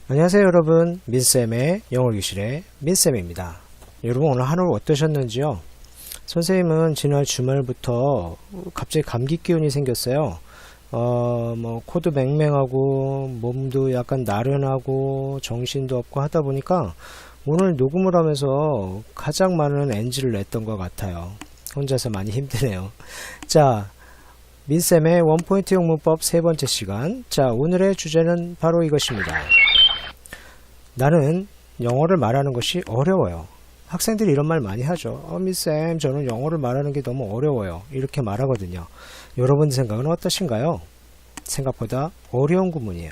안녕하세요 여러분, 민쌤의 영어교실의 민쌤입니다. 여러분 오늘 하루 어떠셨는지요? 선생님은 지난 주말부터 갑자기 감기 기운이 생겼어요. 코도 맹맹하고 몸도 약간 나른하고 정신도 없고 하다 보니까 오늘 녹음을 하면서 가장 많은 NG를 냈던 것 같아요. 혼자서 많이 힘드네요. 자, 민쌤의 원포인트 영문법 세 번째 시간. 자, 오늘의 주제는 바로 이것입니다. 나는 영어를 말하는 것이 어려워요. 학생들이 이런 말 많이 하죠. 민쌤, 저는 영어를 말하는 게 너무 어려워요. 이렇게 말하거든요. 여러분 생각은 어떠신가요? 생각보다 어려운 구문이에요.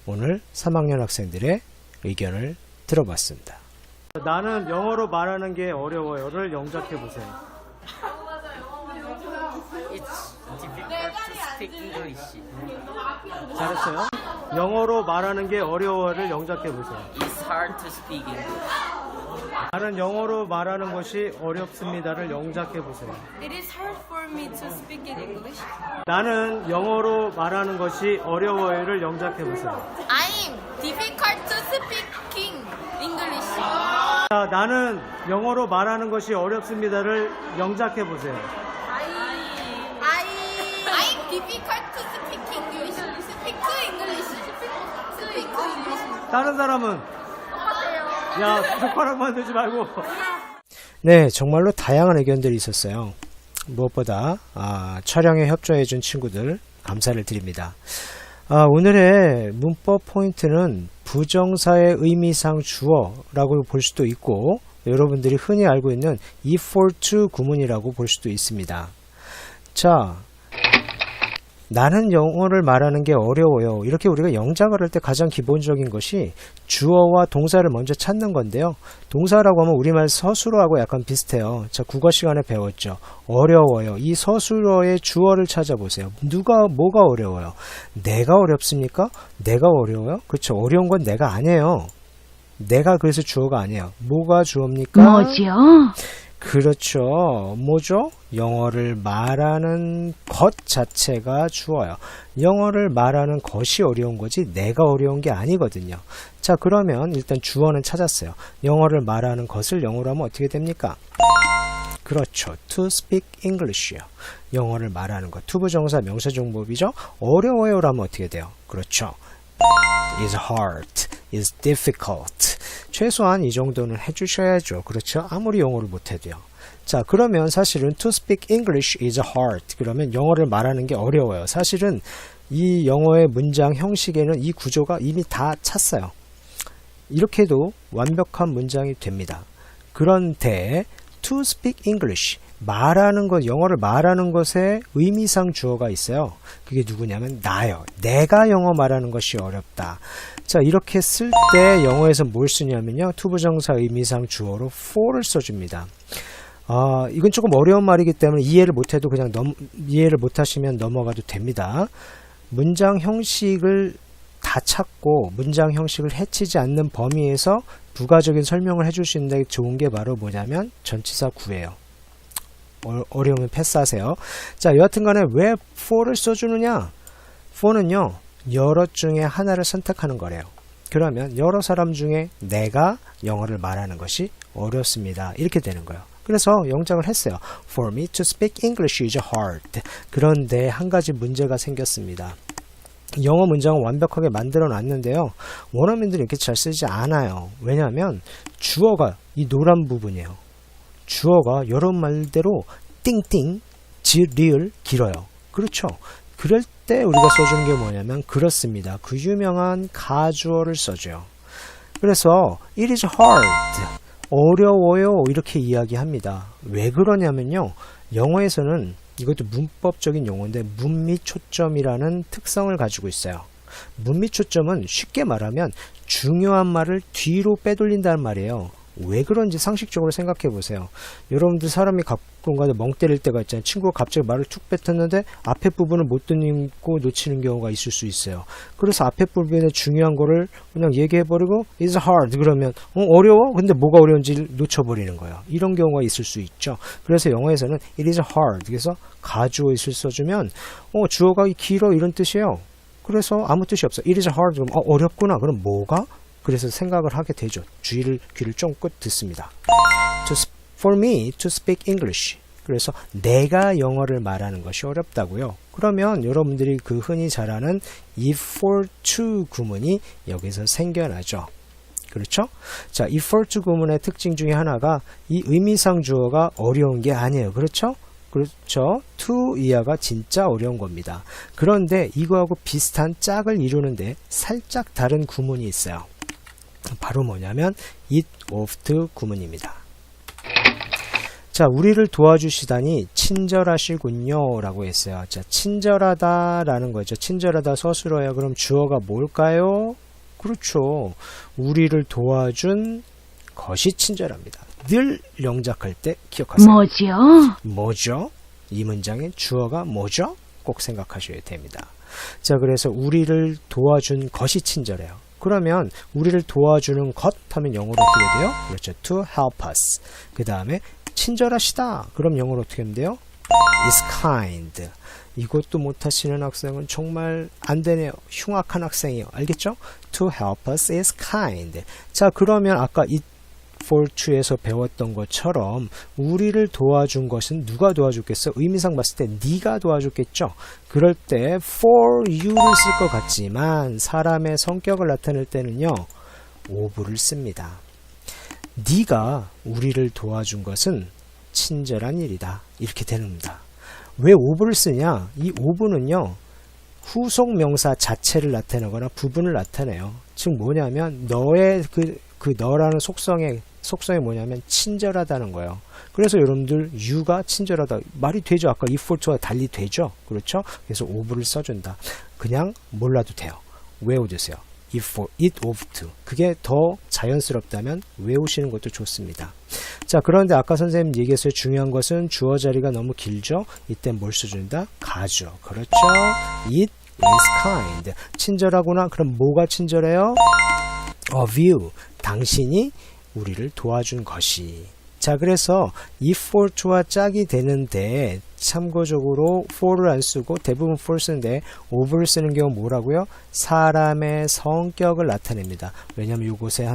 오늘 3학년 학생들의 의견을 들어봤습니다. 나는 영어로 말하는 게 어려워요를 영작해 보세요. It's difficult to speak English. 잘했어요. 영어로 말하는 게 어려워요를 영작해 보세요. It's hard to speak English. 나는 영어로 말하는 것이 어렵습니다를 영작해 보세요. It is hard for me to speak in English. 나는 영어로 말하는 것이 어려워요를 영작해 보세요. I'm difficult to speaking English. 자, 나는 영어로 말하는 것이 어렵습니다를 영작해 보세요. I'm difficult to speak English. Speak English. Speak English. 다른 사람은 야, 숟가락만 들지 말고. 네, 정말로 다양한 의견들이 있었어요. 무엇보다 촬영에 협조해준 친구들 감사를 드립니다. 오늘의 문법 포인트는 부정사의 의미상 주어라고 볼 수도 있고 여러분들이 흔히 알고 있는 if for to 구문이라고 볼 수도 있습니다. 자, 나는 영어를 말하는 게 어려워요. 이렇게 우리가 영작을 할 때 가장 기본적인 것이 주어와 동사를 먼저 찾는 건데요. 동사라고 하면 우리말 서술어하고 약간 비슷해요. 자, 국어 시간에 배웠죠. 어려워요. 이 서술어의 주어를 찾아보세요. 뭐가 어려워요? 내가 어렵습니까? 내가 어려워요? 그렇죠. 어려운 건 내가 아니에요. 내가 그래서 주어가 아니에요. 뭐가 주어입니까? 뭐죠? 그렇죠. 뭐죠? 영어를 말하는 것 자체가 주어요. 영어를 말하는 것이 어려운 거지 내가 어려운 게 아니거든요. 자, 그러면 일단 주어는 찾았어요. 영어를 말하는 것을 영어로 하면 어떻게 됩니까? 그렇죠. To speak English요. 영어를 말하는 것. 투부정사 명사종법이죠. 어려워요로 하면 어떻게 돼요? 그렇죠. Is hard. Is difficult. 최소한 이 정도는 해주셔야죠. 그렇죠? 아무리 영어를 못해도요. 자, 그러면 사실은 to speak English is hard. 그러면 영어를 말하는 게 어려워요. 사실은 이 영어의 문장 형식에는 이 구조가 이미 다 찼어요. 이렇게 해도 완벽한 문장이 됩니다. 그런데 to speak English, 말하는 것, 영어를 말하는 것에 의미상 주어가 있어요. 그게 누구냐면 나요. 내가 영어 말하는 것이 어렵다. 자, 이렇게 쓸 때 영어에서 뭘 쓰냐면요. 투부정사 의미상 주어로 for를 써줍니다. 이건 조금 어려운 말이기 때문에 이해를 못해도 그냥 이해를 못하시면 넘어가도 됩니다. 문장 형식을 다 찾고 문장 형식을 해치지 않는 범위에서 부가적인 설명을 해줄 수 있는 게 좋은 게 바로 뭐냐면 전치사 구예요. 어려우면 패스하세요. 자, 여하튼간에 왜 for를 써주느냐? for는요, 여러 중에 하나를 선택하는 거래요. 그러면 여러 사람 중에 내가 영어를 말하는 것이 어렵습니다. 이렇게 되는 거예요. 그래서 영작을 했어요. For me to speak English is hard. 그런데 한 가지 문제가 생겼습니다. 영어 문장은 완벽하게 만들어 놨는데요. 원어민들이 이렇게 잘 쓰지 않아요. 왜냐하면 주어가 이 노란 부분이에요. 주어가 여러 말대로 띵띵, 리을 길어요. 그렇죠. 그럴 때 우리가 써주는 게 뭐냐면 그렇습니다. 그 유명한 가주어를 써줘요. 그래서 it is hard, 어려워요 이렇게 이야기합니다. 왜 그러냐면요. 영어에서는 이것도 문법적인 용어인데 문미 초점이라는 특성을 가지고 있어요. 문미 초점은 쉽게 말하면 중요한 말을 뒤로 빼돌린다는 말이에요. 왜 그런지 상식적으로 생각해 보세요. 여러분들 사람이 가끔가다 멍 때릴 때가 있잖아요. 친구가 갑자기 말을 툭 뱉었는데 앞에 부분을 못 듣고 놓치는 경우가 있을 수 있어요. 그래서 앞에 부분에 중요한 거를 그냥 얘기해버리고 It's hard 그러면 어려워? 근데 뭐가 어려운지 놓쳐버리는 거예요. 이런 경우가 있을 수 있죠. 그래서 영어에서는 It is hard 그래서 가주어를 써주면 주어가 길어 이런 뜻이에요. 그래서 아무 뜻이 없어. It is hard 그러면 어렵구나. 그럼 뭐가? 그래서 생각을 하게 되죠. 귀를 쫑긋 듣습니다. For me to speak English. 그래서 내가 영어를 말하는 것이 어렵다고요. 그러면 여러분들이 그 흔히 잘 아는 if for to 구문이 여기서 생겨나죠. 그렇죠? 자, if for to 구문의 특징 중에 하나가 이 의미상 주어가 어려운 게 아니에요. 그렇죠? 그렇죠. to 이하가 진짜 어려운 겁니다. 그런데 이거하고 비슷한 짝을 이루는데 살짝 다른 구문이 있어요. 바로 뭐냐면 it of to 구문입니다. 자, 우리를 도와주시다니 친절하시군요 라고 했어요. 자, 친절하다 라는 거죠. 친절하다 서술어야. 그럼 주어가 뭘까요? 그렇죠. 우리를 도와준 것이 친절합니다. 늘 영작할 때 기억하세요. 뭐죠? 이 문장의 주어가 뭐죠? 꼭 생각하셔야 됩니다. 자, 그래서 우리를 도와준 것이 친절해요. 그러면 우리를 도와주는 것 하면 영어로 어떻게 돼요? 그렇죠. To help us. 그 다음에 친절하시다. 그럼 영어로 어떻게 하면 돼요? is kind. 이것도 못하시는 학생은 정말 안 되네요. 흉악한 학생이에요. 알겠죠? To help us is kind. 자, 그러면 아까 it for to에서 배웠던 것처럼 우리를 도와준 것은 누가 도와줬겠어? 의미상 봤을 때 네가 도와줬겠죠? 그럴 때 for you를 쓸 것 같지만 사람의 성격을 나타낼 때는요. of를 씁니다. 네가 우리를 도와준 것은 친절한 일이다. 이렇게 되는 겁니다. 왜 of를 쓰냐? 이 of는요. 후속 명사 자체를 나타내거나 부분을 나타내요. 즉 뭐냐면 너의 그 너라는 속성이 뭐냐면 친절하다는 거예요. 그래서 여러분들 you가 친절하다 말이 되죠. 아까 if for to와 달리 되죠. 그렇죠? 그래서 of를 써준다. 그냥 몰라도 돼요. 외워두세요. if for it of to. 그게 더 자연스럽다면 외우시는 것도 좋습니다. 자, 그런데 아까 선생님 얘기했어요. 중요한 것은 주어 자리가 너무 길죠. 이때 뭘 써준다? 가죠. 그렇죠. It is kind. 친절하구나. 그럼 뭐가 친절해요? of you. 당신이 우리를 도와준 것이. 자, 그래서 if for to와 짝이 되는데 참고적으로 for를 안 쓰고 대부분 for 쓰는데 of를 쓰는 경우 뭐라고요? 사람의 성격을 나타냅니다. 왜냐하면 이곳에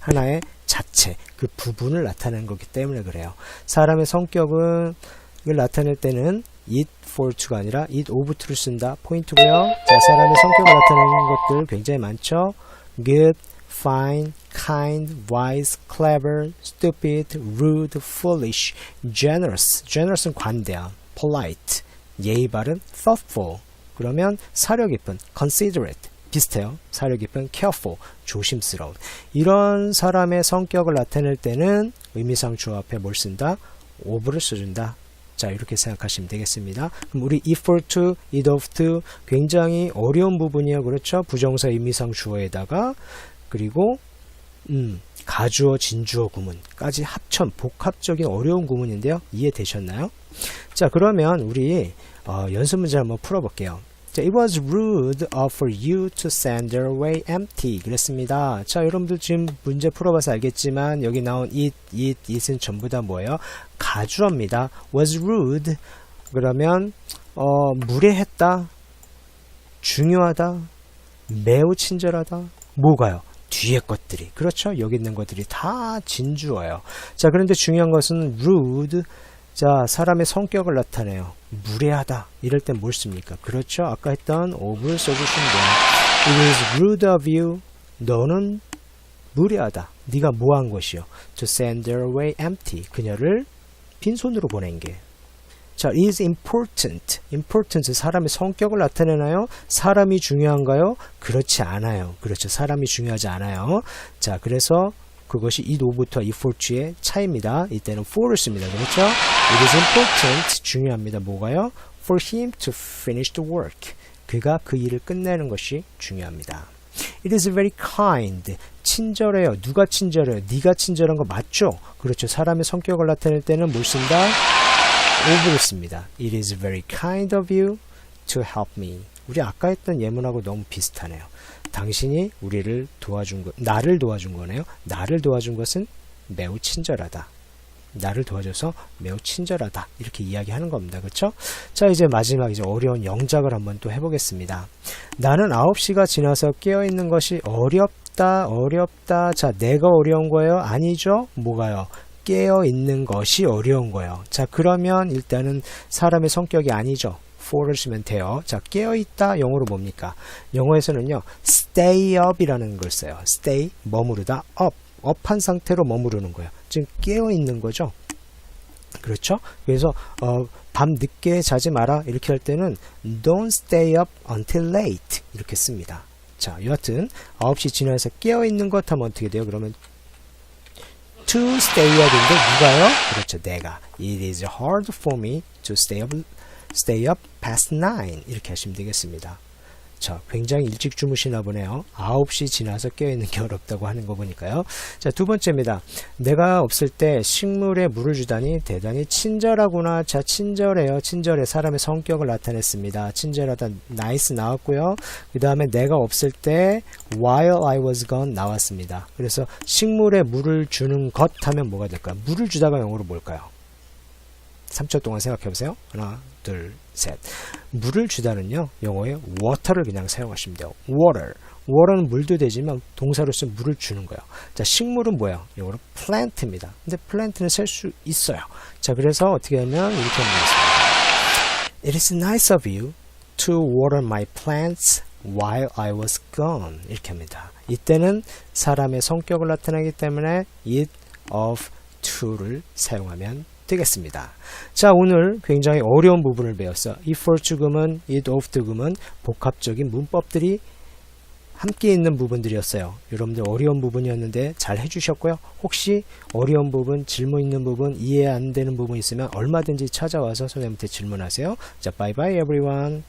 하나의 자체, 그 부분을 나타내는 거기 때문에 그래요. 사람의 성격을 나타낼 때는 it for to가 아니라 it of to를 쓴다. 포인트고요. 자, 사람의 성격을 나타내는 것들 굉장히 많죠. good, fine, kind, wise, clever, stupid, rude, foolish, generous. generous은 관대함, polite, 예의 바른, thoughtful. 그러면 사려 깊은, considerate. 비슷해요. 사려 깊은, careful, 조심스러운. 이런 사람의 성격을 나타낼 때는 의미상 주어 앞에 뭘 쓴다? of를 써준다. 자, 이렇게 생각하시면 되겠습니다. 그럼 우리 if for to, it of to 굉장히 어려운 부분이에요. 그렇죠? 부정사 의미상 주어에다가 그리고 가주어, 진주어 구문까지 합천 복합적인 어려운 구문인데요. 이해되셨나요? 자, 그러면 우리 연습 문제 한번 풀어볼게요. 자, it was rude for you to send her away empty. 그랬습니다. 자, 여러분들 지금 문제 풀어봐서 알겠지만 여기 나온 it은 전부 다 뭐예요? 가주어입니다. was rude. 그러면 무례했다, 중요하다, 매우 친절하다. 뭐가요? 뒤에 것들이. 그렇죠? 여기 있는 것들이 다 진주어예요. 자, 그런데 중요한 것은 rude. 자, 사람의 성격을 나타내요. 무례하다. 이럴 땐 뭘 씁니까? 그렇죠? 아까 했던 of를 써주시면 돼요. It is rude of you. 너는 무례하다. 네가 뭐한 것이요? To send her away empty. 그녀를 빈손으로 보낸 게. 자, is important. important 사람의 성격을 나타내나요? 사람이 중요한가요? 그렇지 않아요. 그렇죠. 사람이 중요하지 않아요. 자, 그래서 그것이 it of부터 if for to의 차이입니다. 이때는 for를 씁니다. 그렇죠? It is important. 중요합니다. 뭐가요? For him to finish the work. 그가 그 일을 끝내는 것이 중요합니다. It is very kind. 친절해요. 누가 친절해요? 네가 친절한 거 맞죠? 그렇죠. 사람의 성격을 나타낼 때는 뭘 쓴다? of를 씁니다. It is very kind of you to help me. 우리 아까 했던 예문하고 너무 비슷하네요. 당신이 우리를 도와준 것, 나를 도와준 거네요. 나를 도와준 것은 매우 친절하다. 나를 도와줘서 매우 친절하다. 이렇게 이야기하는 겁니다. 그렇죠? 자, 이제 마지막 이제 어려운 영작을 한번 또 해보겠습니다. 나는 9시가 지나서 깨어있는 것이 어렵다. 어렵다, 어렵다. 자, 내가 어려운 거예요? 아니죠? 뭐가요? 깨어 있는 것이 어려운 거예요. 자, 그러면 일단은 사람의 성격이 아니죠. for를 쓰면 돼요. 자, 깨어 있다 영어로 뭡니까? 영어에서는요, stay up이라는 걸 써요. stay 머무르다, up 업한 상태로 머무르는 거예요. 지금 깨어 있는 거죠. 그렇죠? 그래서 밤 늦게 자지 마라 이렇게 할 때는 don't stay up until late 이렇게 씁니다. 자, 여하튼 9시 지나서 깨어 있는 것 하면 어떻게 돼요? 그러면 to stay up인데 누가요? 그렇죠, 내가. It is hard for me to stay up past 9 이렇게 하시면 되겠습니다. 자, 굉장히 일찍 주무시나 보네요. 9시 지나서 깨어있는 게 어렵다고 하는 거 보니까요. 자, 두 번째입니다. 내가 없을 때 식물에 물을 주다니 대단히 친절하구나. 자, 친절해요. 친절해. 사람의 성격을 나타냈습니다. 친절하다. 나이스 나왔고요. 그 다음에 내가 없을 때 while I was gone 나왔습니다. 그래서 식물에 물을 주는 것 하면 뭐가 될까요? 물을 주다가 영어로 뭘까요? 3초 동안 생각해보세요. 하나, 둘, 셋. 물을 주다는요, 영어에 water를 그냥 사용하시면 돼요. water. water는 물도 되지만 동사로서 물을 주는 거예요. 자, 식물은 뭐예요? 영어로 plant입니다. 근데 plant는 셀 수 있어요. 자, 그래서 어떻게 하면 이렇게 하면 되겠습니다. It is nice of you to water my plants while I was gone. 이렇게 합니다. 이때는 사람의 성격을 나타내기 때문에 it of to를 사용하면 되겠습니다. 자, 오늘 굉장히 어려운 부분을 배웠어. if for 주금은, it of 득음은 복합적인 문법들이 함께 있는 부분들이었어요. 여러분들 어려운 부분이었는데 잘 해주셨고요. 혹시 어려운 부분, 질문 있는 부분, 이해 안 되는 부분 있으면 얼마든지 찾아와서 선생님한테 질문하세요. 자, bye bye everyone.